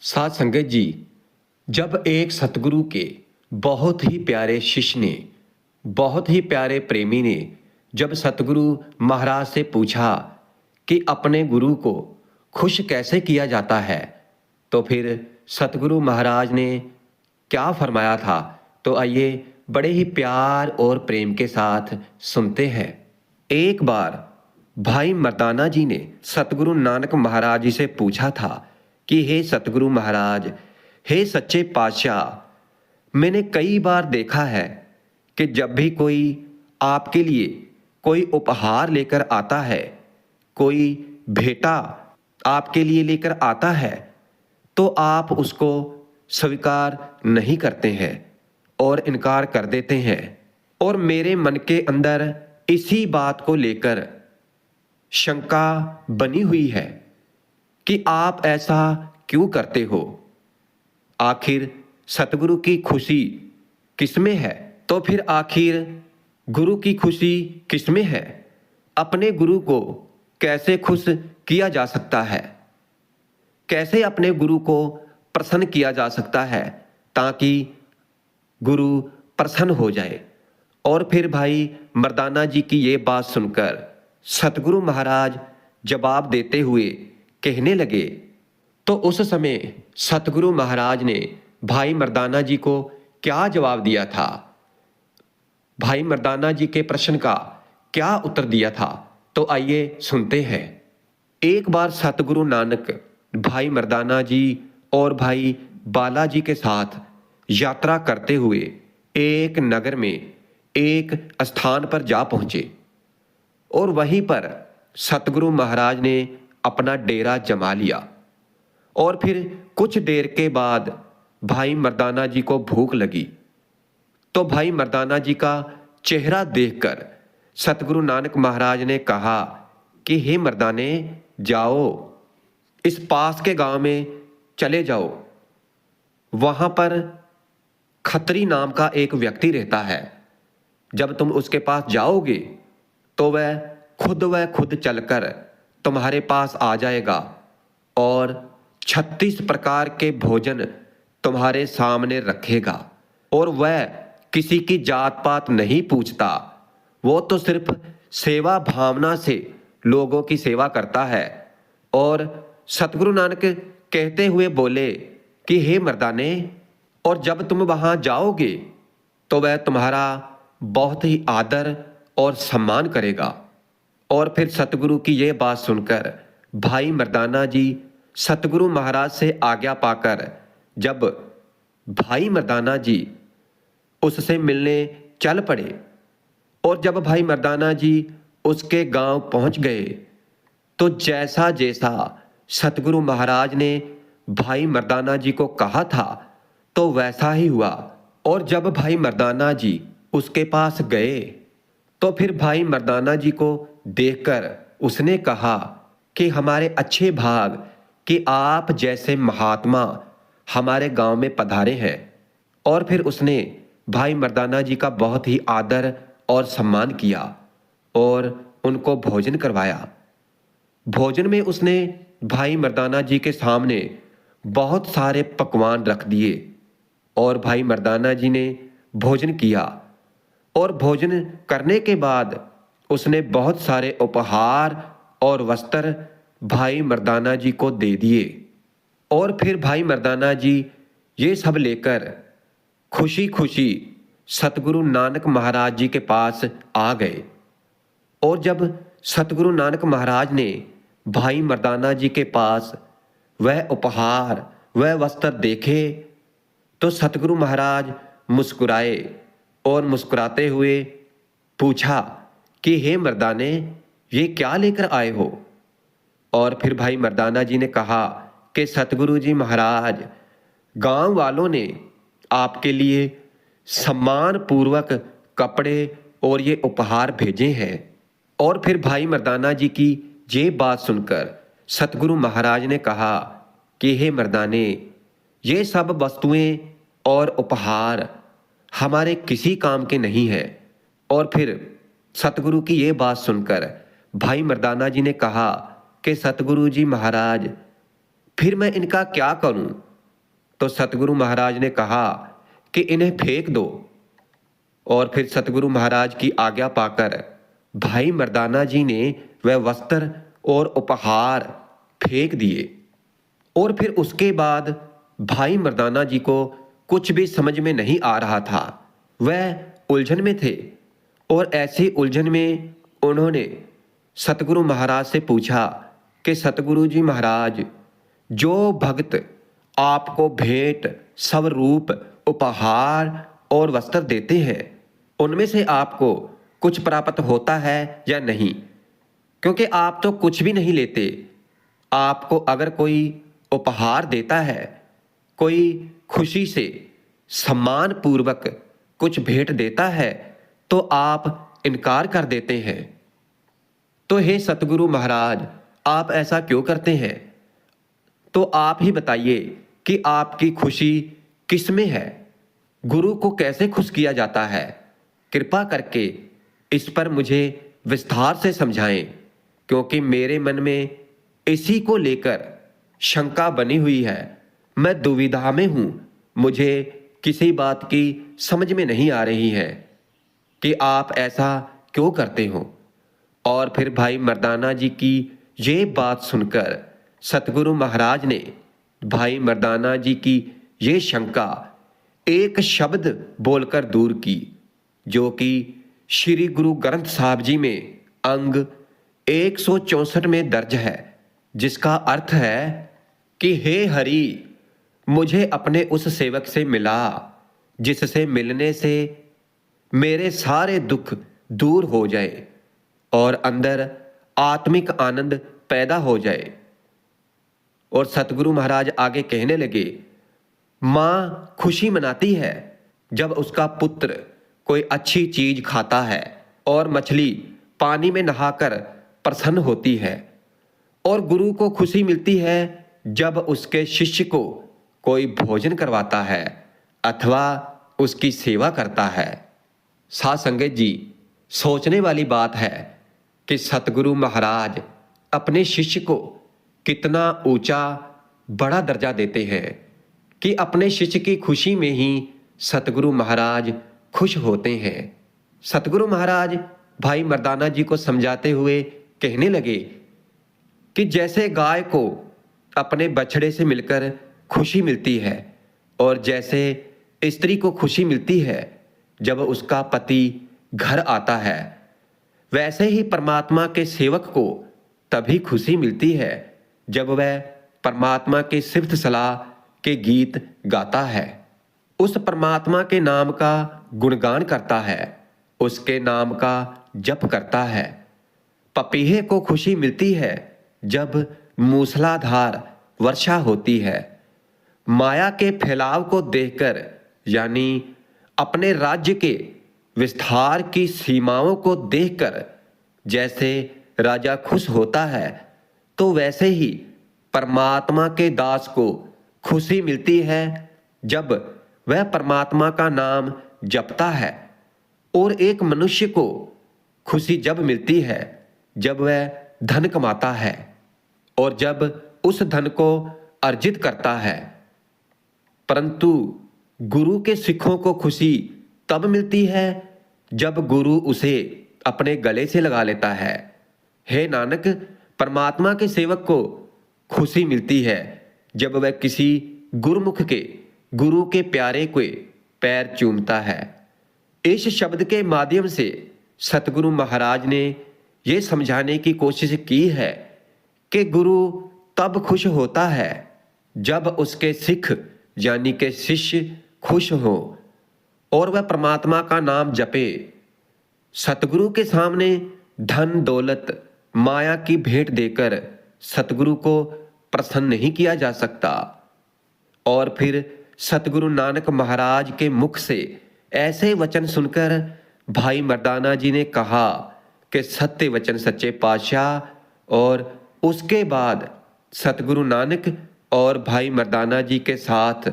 साथ संगत जी, जब एक सतगुरु के बहुत ही प्यारे शिष्य ने, बहुत ही प्यारे प्रेमी ने जब सतगुरु महाराज से पूछा कि अपने गुरु को खुश कैसे किया जाता है, तो फिर सतगुरु महाराज ने क्या फरमाया था, तो आइए बड़े ही प्यार और प्रेम के साथ सुनते हैं। एक बार भाई मर्दाना जी ने सतगुरु नानक महाराज जी से पूछा था कि हे सतगुरु महाराज, हे सच्चे पातशाह, मैंने कई बार देखा है कि जब भी कोई आपके लिए कोई उपहार लेकर आता है, कोई भेंटा आपके लिए लेकर आता है, तो आप उसको स्वीकार नहीं करते हैं और इनकार कर देते हैं। और मेरे मन के अंदर इसी बात को लेकर शंका बनी हुई है कि आप ऐसा क्यों करते हो। आखिर सतगुरु की खुशी किसमें है? तो फिर आखिर गुरु की खुशी किसमें है? अपने गुरु को कैसे खुश किया जा सकता है? कैसे अपने गुरु को प्रसन्न किया जा सकता है ताकि गुरु प्रसन्न हो जाए? और फिर भाई मर्दाना जी की ये बात सुनकर सतगुरु महाराज जवाब देते हुए कहने लगे। तो उस समय सतगुरु महाराज ने भाई मर्दाना जी को क्या जवाब दिया था, भाई मर्दाना जी के प्रश्न का क्या उत्तर दिया था, तो आइए सुनते हैं। एक बार सतगुरु नानक भाई मर्दाना जी और भाई बालाजी के साथ यात्रा करते हुए एक नगर में एक स्थान पर जा पहुंचे और वहीं पर सतगुरु महाराज ने अपना डेरा जमा लिया। और फिर कुछ देर के बाद भाई मर्दाना जी को भूख लगी, तो भाई मर्दाना जी का चेहरा देखकर सतगुरु नानक महाराज ने कहा कि हे मर्दाने, जाओ इस पास के गांव में चले जाओ, वहां पर खत्री नाम का एक व्यक्ति रहता है। जब तुम उसके पास जाओगे तो वह खुद चलकर तुम्हारे पास आ जाएगा और 36 प्रकार के भोजन तुम्हारे सामने रखेगा। और वह किसी की जात पात नहीं पूछता, वो तो सिर्फ सेवा भावना से लोगों की सेवा करता है। और सतगुरु नानक कहते हुए बोले कि हे मर्दाने, और जब तुम वहां जाओगे तो वह तुम्हारा बहुत ही आदर और सम्मान करेगा। और फिर सतगुरु की यह बात सुनकर भाई मर्दाना जी सतगुरु महाराज से आज्ञा पाकर जब भाई मर्दाना जी उससे मिलने चल पड़े, और जब भाई मर्दाना जी उसके गांव पहुंच गए, तो जैसा जैसा सतगुरु महाराज ने भाई मर्दाना जी को कहा था तो वैसा ही हुआ। और जब भाई मर्दाना जी उसके पास गए तो फिर भाई मर्दाना जी को देखकर उसने कहा कि हमारे अच्छे भाग कि आप जैसे महात्मा हमारे गांव में पधारे हैं। और फिर उसने भाई मर्दाना जी का बहुत ही आदर और सम्मान किया और उनको भोजन करवाया। भोजन में उसने भाई मर्दाना जी के सामने बहुत सारे पकवान रख दिए और भाई मर्दाना जी ने भोजन किया। और भोजन करने के बाद उसने बहुत सारे उपहार और वस्त्र भाई मर्दाना जी को दे दिए। और फिर भाई मर्दाना जी ये सब लेकर खुशी खुशी सतगुरु नानक महाराज जी के पास आ गए। और जब सतगुरु नानक महाराज ने भाई मर्दाना जी के पास वह उपहार वह वस्त्र देखे, तो सतगुरु महाराज मुस्कुराए और मुस्कुराते हुए पूछा कि हे मर्दाने, ये क्या लेकर आए हो? और फिर भाई मर्दाना जी ने कहा कि सतगुरु जी महाराज, गांव वालों ने आपके लिए सम्मान पूर्वक कपड़े और ये उपहार भेजे हैं। और फिर भाई मर्दाना जी की ये बात सुनकर सतगुरु महाराज ने कहा कि हे मर्दाने, ये सब वस्तुएं और उपहार हमारे किसी काम के नहीं है। और फिर सतगुरु की ये बात सुनकर भाई मर्दाना जी ने कहा कि सतगुरु जी महाराज, फिर मैं इनका क्या करूं? तो सतगुरु महाराज ने कहा कि इन्हें फेंक दो। और फिर सतगुरु महाराज की आज्ञा पाकर भाई मर्दाना जी ने वह वस्त्र और उपहार फेंक दिए। और फिर उसके बाद भाई मर्दाना जी को कुछ भी समझ में नहीं आ रहा था। वह उलझन में थे और ऐसी उलझन में उन्होंने सतगुरु महाराज से पूछा कि सतगुरु जी महाराज, जो भक्त आपको भेंट, स्वरूप, उपहार और वस्त्र देते हैं, उनमें से आपको कुछ प्राप्त होता है या नहीं? क्योंकि आप तो कुछ भी नहीं लेते। आपको अगर कोई उपहार देता है, कोई खुशी से सम्मान पूर्वक कुछ भेंट देता है, तो आप इनकार कर देते हैं। तो हे सतगुरु महाराज, आप ऐसा क्यों करते हैं? तो आप ही बताइए कि आपकी खुशी किस में है? गुरु को कैसे खुश किया जाता है? कृपा करके इस पर मुझे विस्तार से समझाएं, क्योंकि मेरे मन में इसी को लेकर शंका बनी हुई है। मैं दुविधा में हूं। मुझे किसी बात की समझ में नहीं आ रही है कि आप ऐसा क्यों करते हो। और फिर भाई मर्दाना जी की ये बात सुनकर सतगुरु महाराज ने भाई मर्दाना जी की ये शंका एक शब्द बोलकर दूर की, जो कि श्री गुरु ग्रंथ साहब जी में अंग 164 में दर्ज है, जिसका अर्थ है कि हे हरि, मुझे अपने उस सेवक से मिला जिससे मिलने से मेरे सारे दुख दूर हो जाए और अंदर आत्मिक आनंद पैदा हो जाए। और सतगुरु महाराज आगे कहने लगे, माँ खुशी मनाती है जब उसका पुत्र कोई अच्छी चीज खाता है, और मछली पानी में नहाकर प्रसन्न होती है। और गुरु को खुशी मिलती है जब उसके शिष्य को कोई भोजन करवाता है अथवा उसकी सेवा करता है। साध संगत जी, सोचने वाली बात है कि सतगुरु महाराज अपने शिष्य को कितना ऊंचा बड़ा दर्जा देते हैं कि अपने शिष्य की खुशी में ही सतगुरु महाराज खुश होते हैं। सतगुरु महाराज भाई मर्दाना जी को समझाते हुए कहने लगे कि जैसे गाय को अपने बछड़े से मिलकर खुशी मिलती है, और जैसे स्त्री को खुशी मिलती है जब उसका पति घर आता है, वैसे ही परमात्मा के सेवक को तभी खुशी मिलती है जब वह परमात्मा के सिफत सलाह के गीत गाता है, उस परमात्मा के नाम का गुणगान करता है, उसके नाम का जप करता है। पपीहे को खुशी मिलती है जब मूसलाधार वर्षा होती है। माया के फैलाव को देखकर, यानी अपने राज्य के विस्तार की सीमाओं को देखकर जैसे राजा खुश होता है, तो वैसे ही परमात्मा के दास को खुशी मिलती है जब वह परमात्मा का नाम जपता है। और एक मनुष्य को खुशी जब मिलती है जब वह धन कमाता है और जब उस धन को अर्जित करता है। परंतु गुरु के सिखों को खुशी तब मिलती है जब गुरु उसे अपने गले से लगा लेता है। हे नानक, परमात्मा के सेवक को खुशी मिलती है जब वह किसी गुरुमुख के, गुरु के प्यारे के पैर चूमता है। इस शब्द के माध्यम से सतगुरु महाराज ने यह समझाने की कोशिश की है कि गुरु तब खुश होता है जब उसके सिख यानी के शिष्य खुश हो और वह परमात्मा का नाम जपे। सतगुरु के सामने धन दौलत माया की भेंट देकर सतगुरु को प्रसन्न नहीं किया जा सकता। और फिर सतगुरु नानक महाराज के मुख से ऐसे वचन सुनकर भाई मर्दाना जी ने कहा कि सत्य वचन सच्चे पातशाह। और उसके बाद सतगुरु नानक और भाई मर्दाना जी के साथ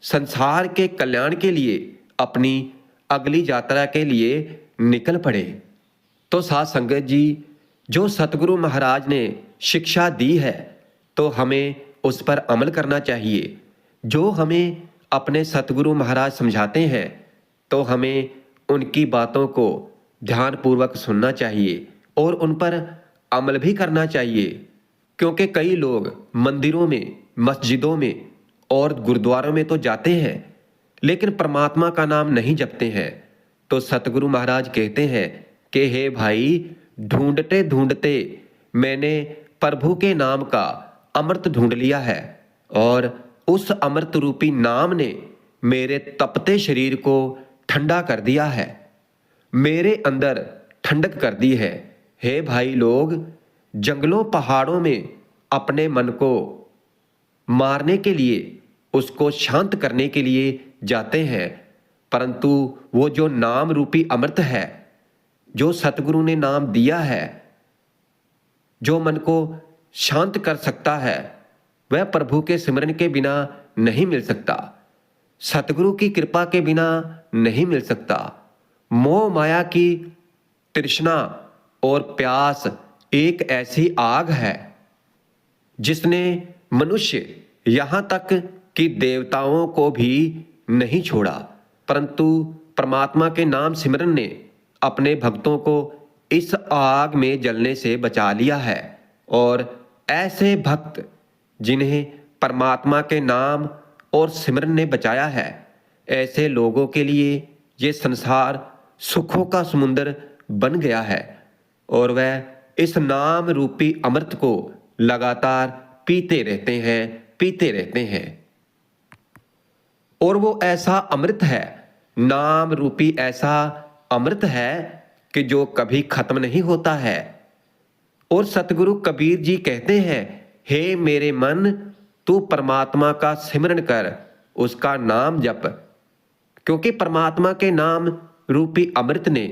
संसार के कल्याण के लिए अपनी अगली यात्रा के लिए निकल पड़े। तो साध संगत जी, जो सतगुरु महाराज ने शिक्षा दी है तो हमें उस पर अमल करना चाहिए। जो हमें अपने सतगुरु महाराज समझाते हैं तो हमें उनकी बातों को ध्यानपूर्वक सुनना चाहिए और उन पर अमल भी करना चाहिए। क्योंकि कई लोग मंदिरों में, मस्जिदों में और गुरुद्वारों में तो जाते हैं लेकिन परमात्मा का नाम नहीं जपते हैं। तो सतगुरु महाराज कहते हैं कि हे भाई, ढूंढते ढूंढते मैंने प्रभु के नाम का अमृत ढूंढ लिया है और उस अमृत रूपी नाम ने मेरे तपते शरीर को ठंडा कर दिया है, मेरे अंदर ठंडक कर दी है। हे भाई लोग, जंगलों पहाड़ों में अपने मन को मारने के लिए, उसको शांत करने के लिए जाते हैं, परंतु वो जो नाम रूपी अमृत है, जो सतगुरु ने नाम दिया है, जो मन को शांत कर सकता है, वह प्रभु के सिमरन के बिना नहीं मिल सकता, सतगुरु की कृपा के बिना नहीं मिल सकता। मोह माया की तृष्णा और प्यास एक ऐसी आग है जिसने मनुष्य यहाँ तक कि देवताओं को भी नहीं छोड़ा, परंतु परमात्मा के नाम सिमरन ने अपने भक्तों को इस आग में जलने से बचा लिया है। और ऐसे भक्त जिन्हें परमात्मा के नाम और सिमरन ने बचाया है, ऐसे लोगों के लिए ये संसार सुखों का समुद्र बन गया है और वह इस नाम रूपी अमृत को लगातार पीते रहते हैं। और वो ऐसा अमृत है, नाम रूपी ऐसा अमृत है कि जो कभी खत्म नहीं होता है। और सतगुरु कबीर जी कहते हैं, हे मेरे मन, तू परमात्मा का सिमरन कर, उसका नाम जप, क्योंकि परमात्मा के नाम रूपी अमृत ने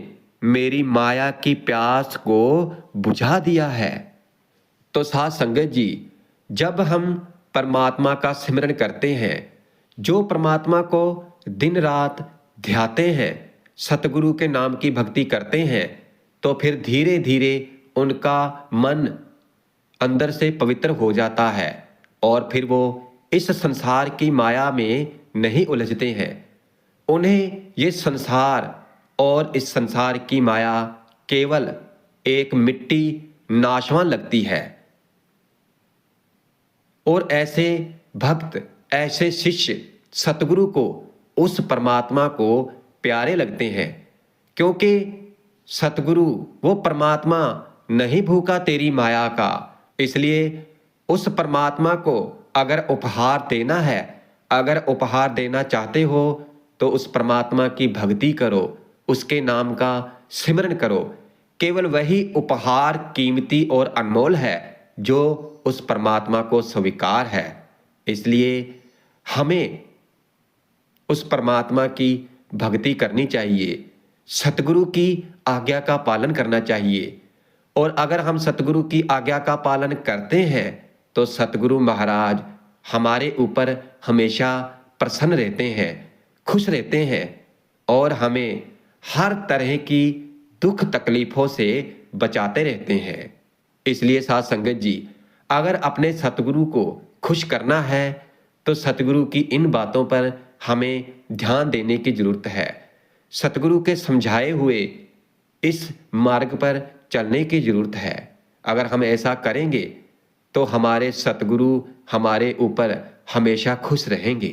मेरी माया की प्यास को बुझा दिया है। तो साध संगत जी, जब हम परमात्मा का सिमरन करते हैं, जो परमात्मा को दिन रात ध्याते हैं, सतगुरु के नाम की भक्ति करते हैं, तो फिर धीरे धीरे उनका मन अंदर से पवित्र हो जाता है और फिर वो इस संसार की माया में नहीं उलझते हैं। उन्हें ये संसार और इस संसार की माया केवल एक मिट्टी नाशवान लगती है। और ऐसे भक्त, ऐसे शिष्य सतगुरु को, उस परमात्मा को प्यारे लगते हैं, क्योंकि सतगुरु वो परमात्मा नहीं भूखा तेरी माया का। इसलिए उस परमात्मा को अगर उपहार देना है, अगर उपहार देना चाहते हो, तो उस परमात्मा की भक्ति करो, उसके नाम का सिमरन करो। केवल वही उपहार कीमती और अनमोल है जो उस परमात्मा को स्वीकार है। इसलिए हमें उस परमात्मा की भक्ति करनी चाहिए, सतगुरु की आज्ञा का पालन करना चाहिए। और अगर हम सतगुरु की आज्ञा का पालन करते हैं तो सतगुरु महाराज हमारे ऊपर हमेशा प्रसन्न रहते हैं, खुश रहते हैं और हमें हर तरह की दुख तकलीफों से बचाते रहते हैं। इसलिए साध संगत जी, अगर अपने सतगुरु को खुश करना है तो सतगुरु की इन बातों पर हमें ध्यान देने की जरूरत है। सतगुरु के समझाए हुए इस मार्ग पर चलने की जरूरत है। अगर हम ऐसा करेंगे तो हमारे सतगुरु हमारे ऊपर हमेशा खुश रहेंगे।